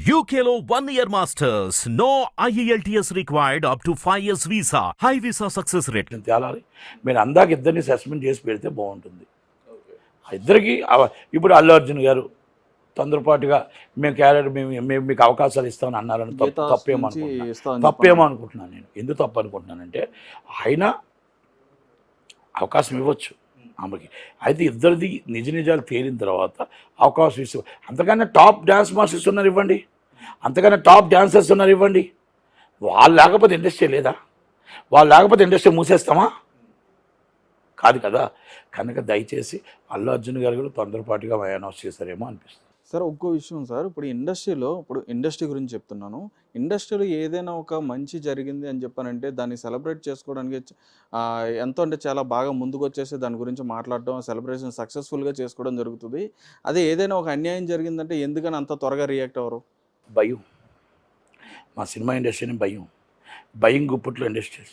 UKLO 1 year masters. No IELTS required up to 5 years visa. High visa success rate. తేలాలి. మీరు అందాక ఇద్దరిని suspend చేసి పెడితే బాగుంటుంది. ఇద్దరికి ఇప్పుడు అల్లు అర్జున్ గారు తొందరపాటుగా మేము క్యారెక్టర్ మేము మీకు అవకాశాలు ఇస్తామని అన్నారని తప్పేమో అనుకుంటున్నాను నేను. ఎందుకు తప్పు అనుకుంటున్నానంటే ఆయన అవకాశం ఇవ్వచ్చు ఆమెకి. అయితే ఇద్దరిది నిజ నిజాలు తేలిన తర్వాత అవకాశం ఇస్తారు. అంతకన్నా టాప్ డ్యాన్స్ మాస్టర్స్ ఉన్నారు ఇవ్వండి, అంతకన్నా టాప్ డాన్సర్స్ ఉన్నారు ఇవ్వండి. వాళ్ళు లేకపోతే ఇండస్ట్రీ లేదా? వాళ్ళు లేకపోతే ఇండస్ట్రీ మూసేస్తామా? కాదు కదా. కనుక దయచేసి అల్లు అర్జున్ గారు కూడా తొందరపాటుగా అనౌన్స్ చేశారేమో అనిపిస్తుంది. సార్ ఒక్కో విషయం సార్, ఇప్పుడు ఇండస్ట్రీ గురించి చెప్తున్నాను. ఇండస్ట్రీలో ఏదైనా ఒక మంచి జరిగింది అని చెప్పానంటే దాన్ని సెలబ్రేట్ చేసుకోవడానికి ఎంతో అంటే చాలా బాగా ముందుకు వచ్చేసి దాని గురించి మాట్లాడడం, సెలబ్రేషన్ సక్సెస్ఫుల్గా చేసుకోవడం జరుగుతుంది. అదే ఏదైనా ఒక అన్యాయం జరిగిందంటే ఎందుకని అంత త్వరగా రియాక్ట్ అవ్వరు? భయం. మా సినిమా ఇండస్ట్రీని భయం గుప్పట్లో ఇండస్ట్రీ.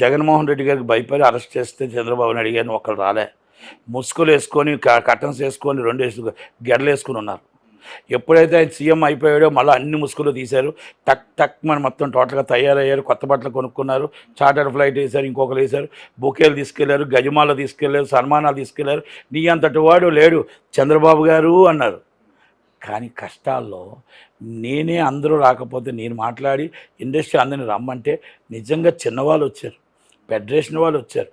జగన్మోహన్ రెడ్డి గారికి భయపడి అరెస్ట్ చేస్తే చంద్రబాబు నాయుడు గారిని ఒకరు రాలే. ముసుగులు వేసుకొని కటన్స్ వేసుకొని 2 గెడలు వేసుకుని ఉన్నారు. ఎప్పుడైతే ఆయన సీఎం అయిపోయాడో మళ్ళీ అన్ని ముసుగులు తీశారు. టక్ మన మొత్తం టోటల్గా తయారయ్యారు. కొత్త బట్టలు కొనుక్కున్నారు, చార్టర్ ఫ్లైట్ వేశారు, ఇంకొకరు వేశారు, బొకేలు తీసుకెళ్లారు, గజమాల తీసుకెళ్లారు, సన్మానాలు తీసుకెళ్లారు. నీ అంతటి వాడు లేడు చంద్రబాబు గారు అన్నారు. కానీ కష్టాల్లో నేనే అందరూ రాకపోతే నేను మాట్లాడి ఇండస్ట్రీ అందరిని రమ్మంటే నిజంగా చిన్నవాళ్ళు వచ్చారు, ఫెడరేషన్ వాళ్ళు వచ్చారు.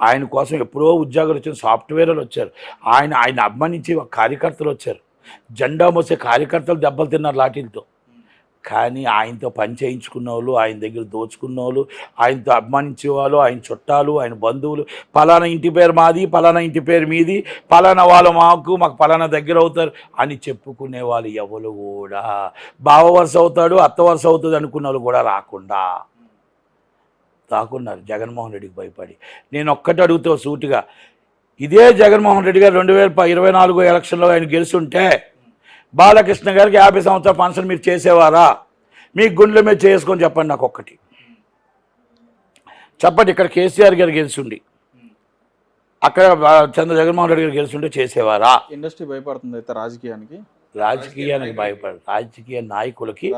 ఆయన కోసం ఎప్పుడో ఉద్యోగాలు వచ్చిన సాఫ్ట్వేర్లు వచ్చారు. ఆయన అభిమానించి కార్యకర్తలు వచ్చారు. జెండా మోసే కార్యకర్తలు దెబ్బలు తిన్నారు లాఠీలతో. కానీ ఆయనతో పని చేయించుకున్న వాళ్ళు, ఆయన దగ్గర దోచుకున్న వాళ్ళు, ఆయనతో అభిమానించే వాళ్ళు, ఆయన చుట్టాలు, ఆయన బంధువులు, పలానా ఇంటి పేరు మాది, పలానా ఇంటి పేరు మీది, పలానా వాళ్ళు మాకు పలానా దగ్గర అవుతారు అని చెప్పుకునే వాళ్ళు ఎవరు కూడా బావ వరుస అవుతాడు, అత్త వరుస అవుతుంది అనుకున్న వాళ్ళు కూడా రాకున్నారు జగన్మోహన్ రెడ్డికి భయపడి. నేను ఒక్కటి అడుగుతా సూటిగా, ఇదే జగన్మోహన్ రెడ్డి గారు 2024 ఎలక్షన్లో ఆయన గెలుస్తుంటే బాలకృష్ణ గారికి 50 సంవత్సరాల ఫంక్షన్ మీరు చేసేవారా? మీ గుండెల మీద చేసుకొని చెప్పండి నాకు ఒక్కటి చెప్పండి. ఇక్కడ కేసీఆర్ గారు గెలుచుండి అక్కడ జగన్మోహన్ రెడ్డి గారు గెలుచుంటే చేసేవారా? ఇండస్ట్రీ భయపడుతుంది అయితే రాజకీయానికి భయపడదు, రాజకీయ నాయకులకి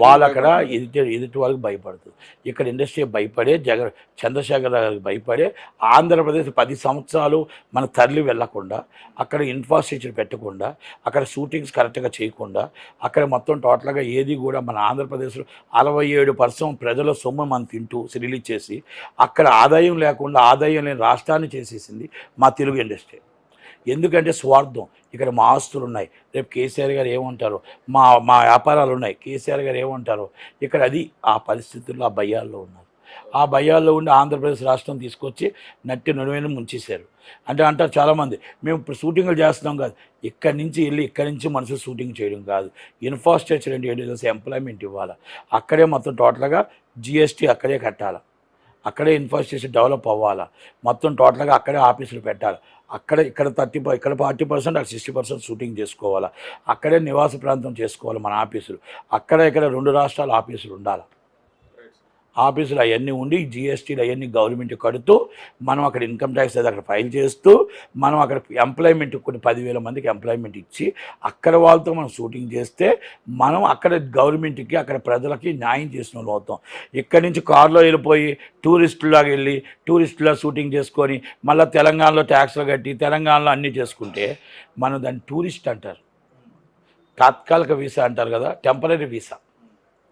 వాళ్ళు అక్కడ ఎదుటి వాళ్ళకి భయపడుతుంది. ఇక్కడ ఇండస్ట్రీ భయపడే చంద్రశేఖర్ గారికి భయపడే ఆంధ్రప్రదేశ్ 10 సంవత్సరాలు మన తరలి వెళ్లకుండా, అక్కడ ఇన్ఫ్రాస్ట్రక్చర్ పెట్టకుండా, అక్కడ షూటింగ్స్ కరెక్ట్గా చేయకుండా, అక్కడ మొత్తం టోటల్గా ఏది కూడా మన ఆంధ్రప్రదేశ్లో 67% ప్రజల సొమ్ము మనం తింటూ రిలీజ్ చేసి అక్కడ ఆదాయం లేకుండా ఆదాయం లేని రాష్ట్రాన్ని చేసేసింది మా తెలుగు ఇండస్ట్రీ. ఎందుకంటే స్వార్థం. ఇక్కడ మా ఆస్తులు ఉన్నాయి, రేపు కేసీఆర్ గారు ఏమంటారు, మా వ్యాపారాలు ఉన్నాయి, కేసీఆర్ గారు ఏమంటారు. ఇక్కడ అది ఆ పరిస్థితుల్లో ఆ భయాల్లో ఉన్నారు. ఆ భయాల్లో ఉండి ఆంధ్రప్రదేశ్ రాష్ట్రం తీసుకొచ్చి నట్టి నడుమైన ముంచేశారు. అంటారు చాలామంది, మేము ఇప్పుడు షూటింగ్లు చేస్తున్నాం కాదు, ఇక్కడి నుంచి మనుషులు షూటింగ్ చేయడం కాదు, ఇన్ఫ్రాస్ట్రక్చర్ అంటే ఏంటి తెలుసు, ఎంప్లాయ్మెంట్ ఇవ్వాలి. అక్కడే మొత్తం టోటల్గా GST అక్కడే కట్టాలి, అక్కడే ఇన్ఫ్రాస్ట్రక్చర్ డెవలప్ అవ్వాలి, మొత్తం టోటల్గా అక్కడే ఆఫీసులు పెట్టాలి. ఇక్కడ 40%, అక్కడ 60% షూటింగ్ చేసుకోవాలి. అక్కడే నివాస ప్రాంతం చేసుకోవాలి మన ఆఫీసులు. ఇక్కడ 2 రాష్ట్రాల ఆఫీసులు ఉండాలి. ఆఫీసులు అవన్నీ ఉండి GSTలు అవన్నీ గవర్నమెంట్ కడుతూ మనం అక్కడ ఇన్కమ్ ట్యాక్స్ అది అక్కడ ఫైల్ చేస్తూ మనం అక్కడ ఎంప్లాయ్మెంట్ కొన్ని 10,000 మందికి ఎంప్లాయ్మెంట్ ఇచ్చి అక్కడ వాళ్ళతో మనం షూటింగ్ చేస్తే మనం అక్కడ గవర్నమెంట్కి అక్కడ ప్రజలకి న్యాయం చేసిన వాళ్ళు అవుతాం. ఇక్కడి నుంచి కారులో వెళ్ళిపోయి టూరిస్టులాగా వెళ్ళి టూరిస్టులా షూటింగ్ చేసుకొని మళ్ళీ తెలంగాణలో ట్యాక్స్లు కట్టి తెలంగాణలో అన్నీ చేసుకుంటే మనం దాన్ని టూరిస్ట్ అంటారు. తాత్కాలిక వీసా అంటారు కదా, టెంపరీ వీసా.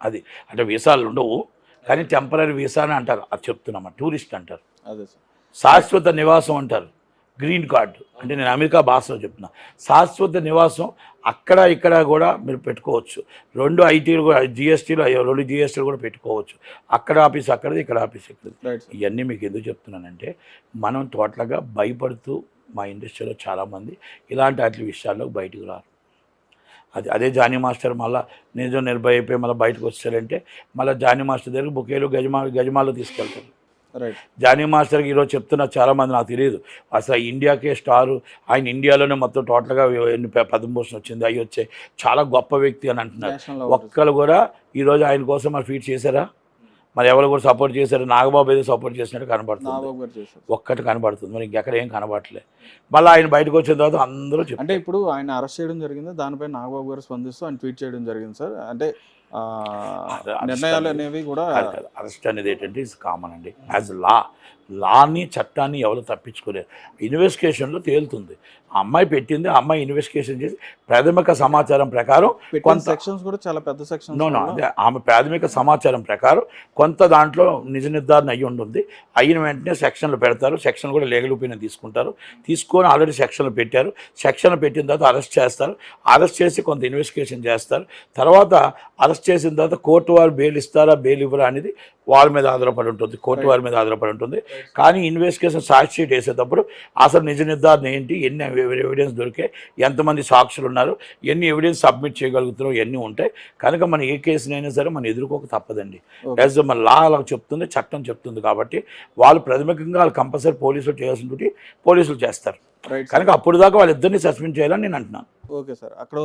అది అంటే వీసాలు ఉండవు కానీ టెంపరీ వీసా అని అంటారు. అది చెప్తున్నామా, టూరిస్ట్ అంటారు. శాశ్వత నివాసం అంటారు, గ్రీన్ కార్డు. అంటే నేను అమెరికా భాషలో చెప్తున్నా. శాశ్వత నివాసం ఇక్కడ కూడా మీరు పెట్టుకోవచ్చు. 2 ITలు కూడా GSTలు 2 GSTలు కూడా పెట్టుకోవచ్చు. అక్కడ ఆఫీస్ అక్కడది, ఇక్కడ ఆఫీస్ ఇక్కడది. ఇవన్నీ మీకు ఎందుకు చెప్తున్నానంటే మనం టోటల్గా భయపడుతూ మా ఇండస్ట్రీలో చాలామంది ఇలాంటి వాటి విషయాల్లో బయటకు రారు. అదే జానీ మాస్టర్ మళ్ళీ నిజం నిర్భయ అయిపోయి మళ్ళీ బయటకు వచ్చారంటే మళ్ళీ జానీ మాస్టర్ దగ్గర బొకేలు గజమాలు తీసుకెళ్తారు. జానీ మాస్టర్కి ఈరోజు చెప్తున్నా చాలామంది నాకు తెలియదు అసలు ఇండియాకే స్టారు, ఆయన ఇండియాలోనే మొత్తం టోటల్గా పద్మభూషణ్ వచ్చింది, అవి వచ్చాయి, చాలా గొప్ప వ్యక్తి అని అంటున్నారు. ఒక్కరు కూడా ఈరోజు ఆయన కోసం మరి ఫీట్ చేశారా? మరి ఎవరు కూడా సపోర్ట్ చేశారు, నాగబాబు ఏదో సపోర్ట్ చేసినట్టు కనబడుతుంది, నాగబాబు గారు చేశారు. ఒక్కటి కనబడుతుంది, మరి ఇంకెక్కడ ఏం కనబడట్లేదు. మళ్ళీ ఆయన బయటకు వచ్చిన తర్వాత అందరూ చెప్పారు. అంటే ఇప్పుడు ఆయన అరెస్ట్ చేయడం జరిగింది, దానిపై నాగబాబు గారు స్పందిస్తూ ఆయన ట్వీట్ చేయడం జరిగింది సార్. అంటే నిర్ణయాలు అనేవి కూడా అరెస్ట్ అనేది ఏంటంటే ఇస్ కామన్ అండి, యాజ్ లాని చట్టాన్ని ఎవరు తప్పించుకోలేరు. ఇన్వెస్టిగేషన్లో తేలుతుంది, ఆ అమ్మాయి పెట్టింది, ఆ అమ్మాయి ఇన్వెస్టిగేషన్ చేసి ప్రాథమిక సమాచారం ప్రకారం కొంత సెక్షన్స్ కూడా చాలా పెద్ద సెక్షన్స్. అదే ఆమె ప్రాథమిక సమాచారం ప్రకారం కొంత దాంట్లో నిజ నిర్ధారణ అయ్యి ఉంటుంది. అయిన వెంటనే సెక్షన్లు పెడతారు, సెక్షన్ కూడా లీగల్ ఒపీనియన్ తీసుకుంటారు, తీసుకొని ఆల్రెడీ సెక్షన్లు పెట్టారు, సెక్షన్లు పెట్టిన తర్వాత అరెస్ట్ చేస్తారు, అరెస్ట్ చేసి కొంత ఇన్వెస్టిగేషన్ చేస్తారు. తర్వాత అరెస్ట్ చేసిన తర్వాత కోర్టు వారు బెయిల్ ఇస్తారా బెయిల్ ఇవ్వరా అనేది వాళ్ళ మీద ఆధారపడి ఉంటుంది, కోర్టు వారి మీద ఆధారపడి ఉంటుంది. కానీ ఇన్వెస్టిగేషన్ సాక్షి షీట్ వేసేటప్పుడు అసలు నిజ నిర్ధారణ ఏంటి, ఎన్ని ఎవిడెన్స్ దొరికాయి, ఎంతమంది సాక్షులు ఉన్నారు, ఎన్ని ఎవిడెన్స్ సబ్మిట్ చేయగలుగుతున్నారో ఇవన్నీ ఉంటాయి. కనుక మనం ఏ కేసునైనా సరే మనం ఎదుర్కోక తప్పదండి. యాజ్ మన లా అలా చెప్తుంది, చట్టం చెప్తుంది. కాబట్టి వాళ్ళు ప్రాథమికంగా వాళ్ళు కంపల్సరీ పోలీసులు చేయాల్సిన డ్యూటీ పోలీసులు చేస్తారు. కనుక అప్పుడు దాకా వాళ్ళిద్దరిని సస్పెండ్ చేయాలని నేను అంటున్నాను. ఓకే సార్, అక్కడ